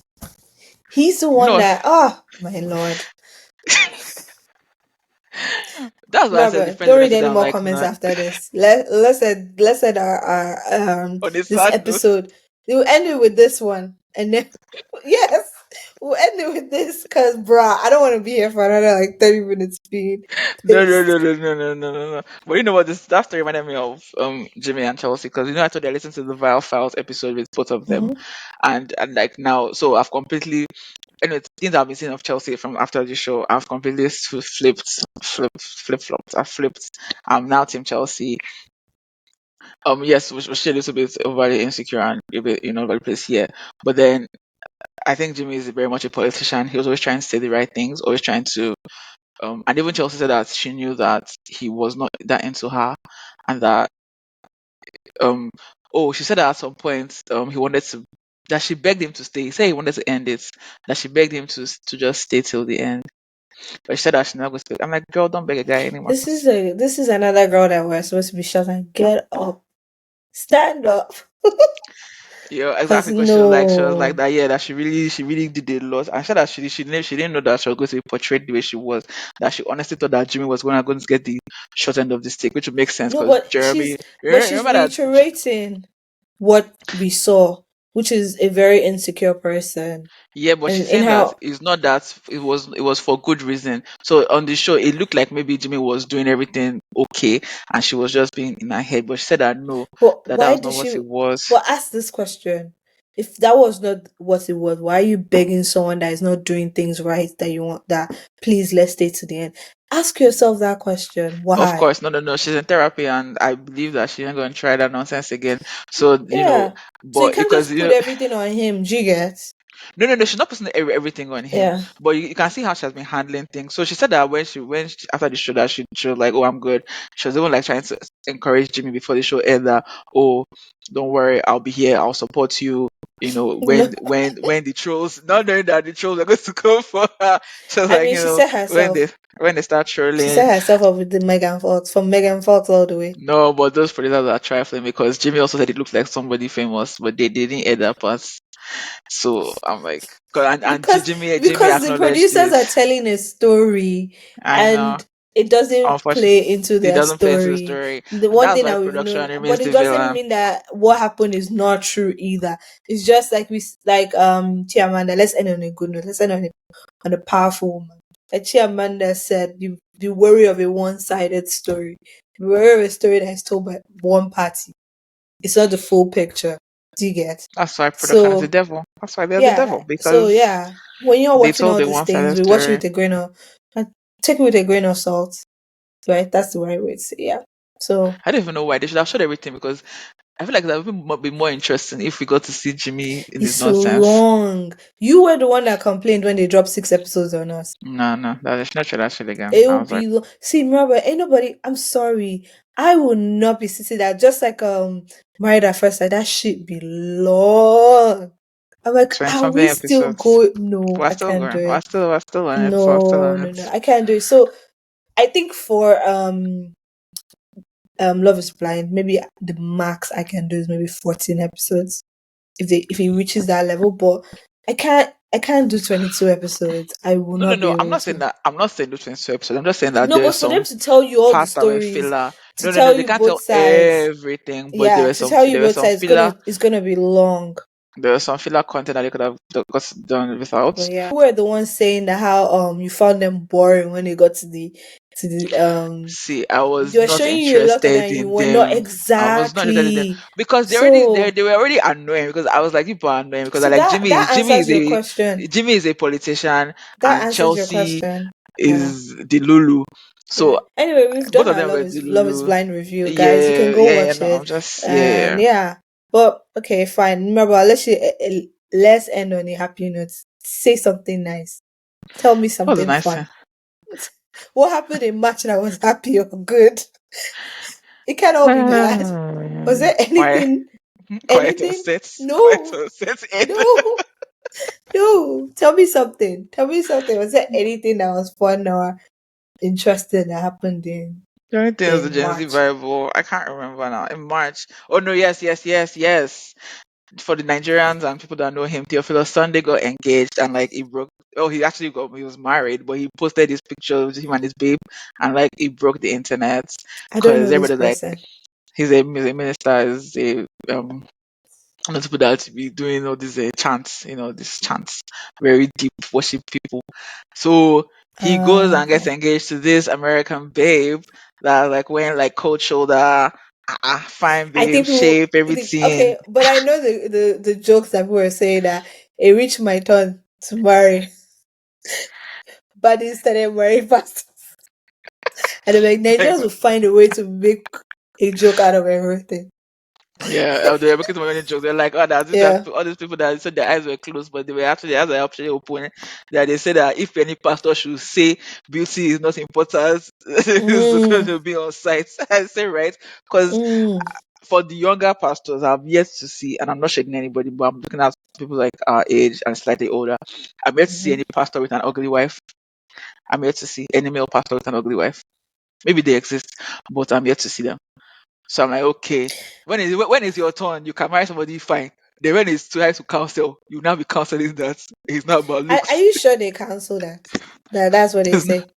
He's the You know one what? that, oh, my Lord. That's why I said the Remember, friend don't read message. any I'm more like, comments no, after this. Let's end our on a this sad note. episode. We'll end it with this one. And then yes, we'll end it with this because bruh, I don't want to be here for another like 30 minutes being No, no, no, pissed. no, no, no, no, no, no. But you know what? This that story reminded me of Jimmy and Chelsea, because I told you I listened to the Vile Files episode with both of them, Mhm. and like now, so I've completely, anyway, things I've been seeing of Chelsea from after the show, I've completely flip flopped. I flipped. I'm now Team Chelsea. Yes, was she a little bit overly insecure and a bit, over the place here. But then I think Jimmy is very much a politician. He was always trying to say the right things, always trying to and even Chelsea said that she knew that he was not that into her, and that um oh, she said that at some point he wanted to, that she begged him to stay. He said he wanted to end it, that she begged him to just stay till the end. But she said that she's not going to stay. I'm like, girl, don't beg a guy anymore. This is another girl that we're supposed to be shouting, get up, stand up. Yeah, Cause exactly. Because she was like no. that. Yeah, that she really did a lot. And she said that she didn't know that she was going to be portrayed the way she was. That she honestly thought that Jimmy was going to get the short end of the stick, which would make sense No, because but Jeremy. she's Remember that. reiterating what we saw, which is a very insecure person. Yeah, but And she's in saying that how it's not that it was for good reason. So on the show, it looked like maybe Jimmy was doing everything okay, and she was just being in her head. But she said that no, but that why was did not what she it was. but ask this question. If that was not what it was, why are you begging someone that is not doing things right that you want that please let's stay to the end? Ask yourself that question. Of Why? course, no, no, no. She's in therapy, and I believe that she's not going to try that nonsense again. So Yeah. So you but can't because just put everything on him, do you get? no, no, no. She's not putting everything on him, Yeah. but you can see how she has been handling things. So she said that when she after the show that she was like, "Oh, I'm good." She was even like trying to encourage Jimmy before the show ended. That, "Oh, don't worry, I'll be here. I'll support you." No. When the trolls, not knowing that the trolls are going to come for her, she was I like, mean she said herself. when they start She trolling. set herself up with the Megan Fox, from Megan Fox all the way. No, but those producers are trifling because Jimmy also said it looked like somebody famous, but they didn't add that part. So I'm like, 'cause- and because Jimmy because the acknowledged producers it. are telling a story I know. and it doesn't Unfortunately, play into it their doesn't play into the story. story, The and one that's thing why that we've production known, remains but it the doesn't villain. mean that what happened is not true either. It's just like Chiamanda. Let's end on a good note. Let's end on a powerful woman. Like Chiamanda said, the worry of a one-sided story, the worry of a story that is told by one party. It's not the full picture. Do you get? That's why production is the So devil. That's why they're the yeah, devil so because yeah, when you're they watching told all a these things, one-sided we watch it story. with a grain of, take it with a grain of salt, right? That's the right way to say, yeah. So I don't even know why they should have showed everything because I feel like that would be more interesting if we got to see Jimmy in his it's nonsense. long. You were the one that complained when they dropped 6 episodes on us. No, no, that is not true. That shit again. It I will was like, be long. See, remember, ain't nobody. I'm sorry. I will not be sitting there just like Married at First Sight. That shit be long. I'm like, 20 are something we still episodes. going? No, We're I still can't do going. We're it. still we're still on it. We're still No, on no, it. no, I can't do it. So I think for Love is Blind, maybe the max I can do is maybe 14 episodes if it reaches that level. But I can't do 22 episodes. I will No, no, not be no. I'm able not saying to. that. I'm not saying those 22 episodes. I'm just saying that No, there but is for them some to tell you all the parts that were stories, filler. to No, no, no. tell They you can't tell both sides, everything, but yeah, to tell you both sides, it's gonna be long. there was some filler content that they could have got done without. But yeah, you were the one saying that how you found them boring when they got to the. See, I was They were not showing you a lot of them interested and you in were not them. I was not interested in them exactly. because they already So they were already annoying because I was like people are annoying because I so like that Jimmy. Jimmy answers is your a question. Jimmy is a politician That and answers your Chelsea question. Yeah. is the Lulu. Yeah. So Anyway, we've both done of our them Love were the is Love is Lulu. Blind review, guys. You can Yeah, go yeah, yeah. watch No, I'm it. just And yeah. yeah. But okay, fine. Remember, let's end on a happy note. Say something nice. Tell me That was a something nice thing. fun. What happened in March that was happy or good? It can't all be bad. Was there Quiet, anything? quiet on Anything? set, quiet No. on set. It. No. No. Tell me something. Tell me something. Was there anything that was fun or interesting that happened The only thing is the in Gen Z March? Bible. I can't remember now. In March. Oh no, yes, yes, yes, yes. For the Nigerians and people that know him, Theophilus Sunday got engaged and like he broke. Oh, he was married, but he posted this picture of him and his babe, and like he broke the internet I don't because know this everybody like person. he's a minister, is a not people that be doing all these chants, these chants, very deep worship people. So he goes and gets Okay. engaged to this American babe that like wearing like cold shoulder, fine I babe, think people shape, everything. okay, but I know the jokes that people were saying that it reached my turn to marry, but instead of marrying fast. And I'm like, Like, Nigerians will find a way to make a joke out of everything. Yeah, they were making so many jokes. They're like, oh, that these are Yeah. all these people that said their eyes were closed, but they were actually their eyes were actually open. That they said that if any pastor should say beauty is not important, it's going Mm, to be on site. I say right, because mm, for the younger pastors, I've yet to see, and I'm not shading anybody, but I'm looking at people like our age and slightly older. I'm yet to see hmm. any pastor with an ugly wife. I'm yet to see any male pastor with an ugly wife. Maybe they exist, but I'm yet to see them. So I'm like, okay, when is your turn? You can marry somebody fine. Then when it's time to counsel, you now be counseling that it's not about Are looks. you sure they cancel that? That's what they It's not, say.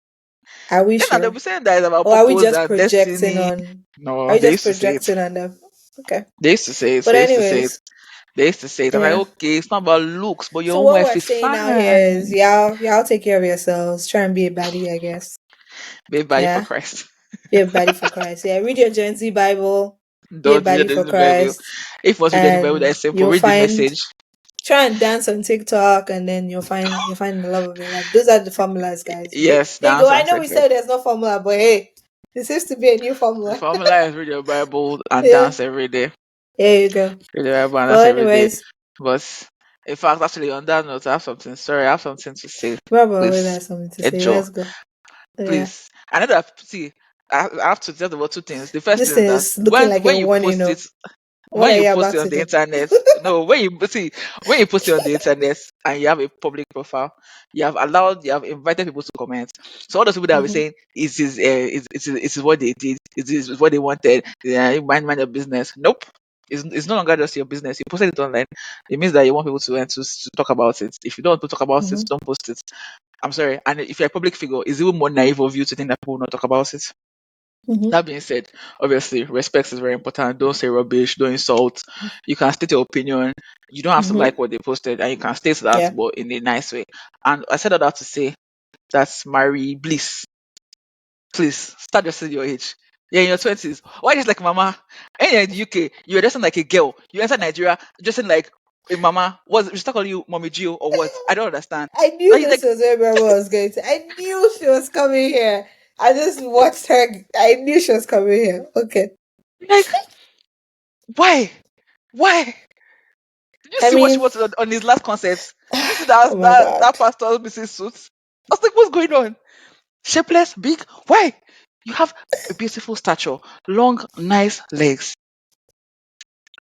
Are we you know, they'll sure? be saying that it's about Or are we purpose just and projecting destiny. on are No, we they just used to say it. projecting on them? Okay. They used to say it. But They used to say it. anyways, They used to say it. I'm like, yeah. okay, it's not about looks, but your So own what wife we're is saying out here is fine. y'all take care of yourselves. Try and be a baddie, I guess. Be body for Yeah. Christ. Be a baddie for Christ. Yeah. Read your Gen Z Bible. Be a Don't read baddie it for in the Bible. Christ. If you want to read in the Bible, that And is simple. you'll Read the find message. try and dance on TikTok and then you'll find the love of your life. Those are the formulas, guys. Yes, There you go. dance I on know we TikTok. said there's no formula, but hey, there seems to be a new The formula. formula is read your Bible and Yeah. dance every day. There you go. Read your Bible and dance But every day. anyways, But in fact, actually, on that note, I have something. Sorry, I have something to say. Rob always Please, has something to say. Ejo, Let's go. Yeah. please. I know that. See, I have to tell about two things. The first This thing is that is looking like a when you warning, post know. it, What when are you you post it about on to the do? internet, no, when you post it on the internet and you have a public profile, you have invited people to comment. So all those people that were Mm-hmm. saying it is what they did, it is what they wanted. Yeah, you mind your business. Nope. It's no longer just your business. You posted it online. It means that you want people to talk about it. If you don't want to talk about it, Mm-hmm. don't post it. I'm sorry. And if you're a public figure, it's even more naive of you to think that people will not talk about it. Mm-hmm. That being said, obviously, respect is very important. Don't say rubbish, don't insult. You can state your opinion. You don't have to Mm-hmm. like what they posted, and you can state that, Yeah. but in a nice way. And I said all that to say that's Mary Bliss. Please start dressing your age. Yeah, in your 20s. Why just like mama? And you're in the UK, you're dressing like a girl. You enter Nigeria dressing like a mama. What? We start calling you Mommy Gio or what? I don't understand. I knew Like, this like, was where Mama was going to. I knew she was coming here. I just watched her. I knew she was coming here. Okay. like, why? Why? Did you I see what she mean, was on his last concert? Did you see that oh my that God. pastor missing suits? I was like, what's going on? Shapeless, big? Why? You have a beautiful stature, long, nice legs.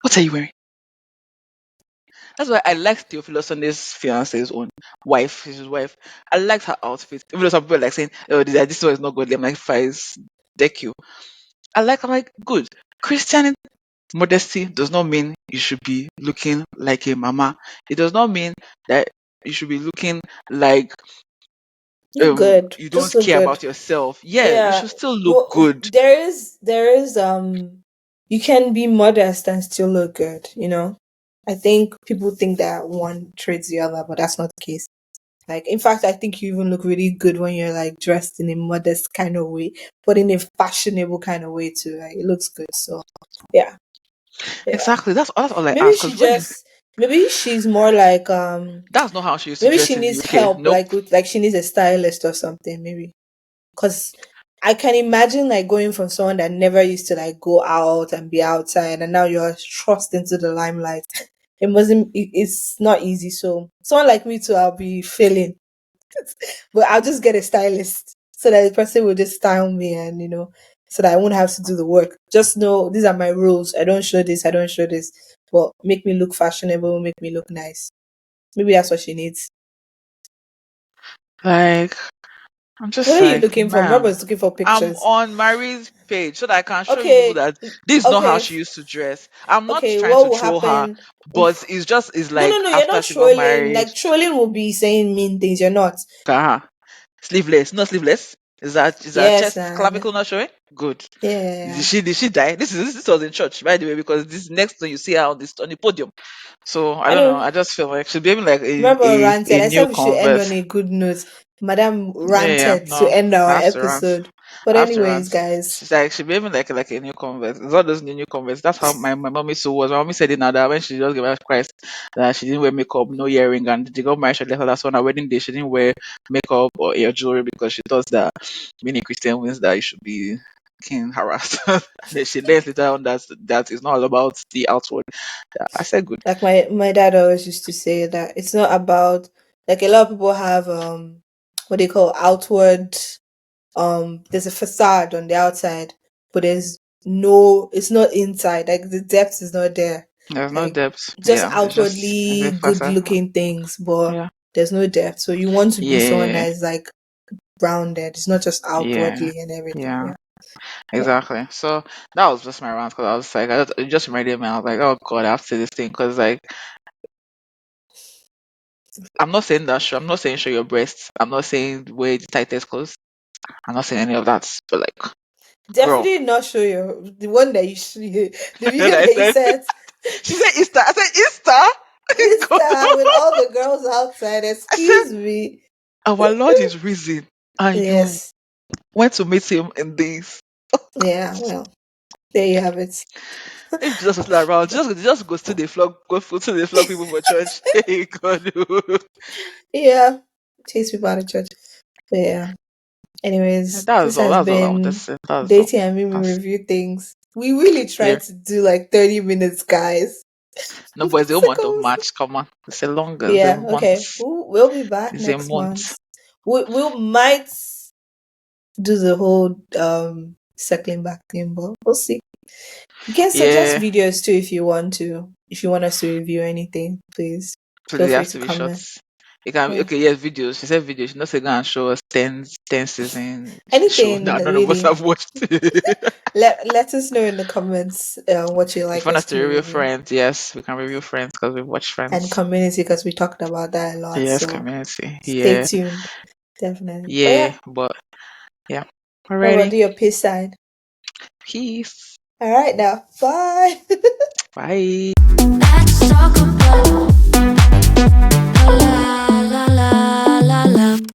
What are you wearing? That's why I liked Theophilus Sunday's fiance's own wife, his wife. I liked her outfit. Even though some people are like saying, oh, this one is not good. I'm like, fine, deck you. I'm like, good. Christian modesty does not mean you should be looking like a mama. It does not mean that you should be looking like Look good. you Just don't look care good. about yourself. Yeah, you Yeah. should still look Well, good. there is you can be modest and still look good, you know? I think people think that one trades the other, but that's not the case. Like, in fact, I think you even look really good when you're like dressed in a modest kind of way, but in a fashionable kind of way too. Like, it looks good. So, yeah, yeah. Exactly. That's all I Maybe ask. she Because when you just, maybe she's more like, that's not how she used to maybe dress she in the needs UK. help, Nope. like she needs a stylist or something. Maybe because I can imagine like going from someone that never used to like go out and be outside, and now you're thrust into the limelight. It's not easy. So someone like me too, I'll be failing. But I'll just get a stylist so that the person will just style me and so that I won't have to do the work. Just know these are my rules. I don't show this, I don't show this. But make me look fashionable, make me look nice. Maybe that's what she needs. Like I'm What just are you like, looking for? man. Robert's looking for I'm pictures. on Marie's page so that I can show you people Okay, that this is not how okay, she used to dress. I'm not okay. trying What to will troll her, happen? but it's No, no, like no. You're after not she got trolling. married, Like trolling will be saying mean things. You're not. uh sleeveless, not sleeveless. Is that Yes, chest and clavicle not showing? Good. yeah. Did she die? This was in church, by the way, because this next thing you see her on the podium. So I I don't know. know. I just feel like she'd be having like Remember ranted. a I new said we should end on converse. a good note. Madam Yeah, yeah, yeah. ranted to No, end our I have to rant. episode. But I have to anyways, rant. guys. She's like she be having like a new convert. It's all those new converts. That's how my mommy so was. My mommy said it now that when she just gave birth to Christ, that she didn't wear makeup, no earring, and they got married. She left her last on her wedding day. She didn't wear makeup or ear jewelry because she thought that being a Christian means that you should be. being harassed. And then she learns later on that is not all about the outward. Yeah, I said good. Like my dad always used to say that it's not about, like, a lot of people have what they call outward, there's a facade on the outside, but there's no, it's not inside, like the depth is not there. There's no Like, depth. just Yeah, it's a outwardly good facade. looking things, but Yeah, there's no depth. So you want to be someone yeah, that is like rounded. It's not just yeah, outwardly and everything. yeah. Yeah. Yeah. Exactly. So that was just my rant because I was like, it just reminded me. I was like, oh god, I have to say this thing because like I'm not saying that show. I'm not saying show your breasts. I'm not saying wear the tightest clothes. I'm not saying any of that. But like, girl, Definitely not show your the one that the and video I that you said, sent. she said Easter. I said Easter. God, Insta with all the girls outside. I said Excuse me. our Lord is risen, and you Yes. went to meet him in this. Yeah. Well, there you have it. If Jesus was still around, just go to the flock, to the flock people for church. Hey God, Yeah. Takes people out of church. But yeah. Anyways, this that's all. has That's all I want to been say. That's all. Dating and Mimi That's, review things. We really yeah. tried to do like 30 minutes, guys. No, but it's a month of Sickles. March. Come on, it's a longer. It's a Yeah, month. okay. We'll be back It's a next month. month. We might do the whole circling back thing, but we'll see. You can suggest Yeah, videos too if you want to. If you want us to review anything, please feel please, it free has to to be short. comment. It can be Yeah. okay. Yes, videos. She said videos. She not say go and show us ten season show Anything that none of us really. have watched. If Let us know in the comments what you you like want us us to to review review. Friends, yes, we can review Friends because we've watched And Friends. community, because we talked about that a lot. Yes, So Community. stay Yeah, tuned. Definitely. But yeah, yeah, but yeah. everyone Alrighty. do your peace sign. Peace. All right now. Bye. Bye. Let's talk about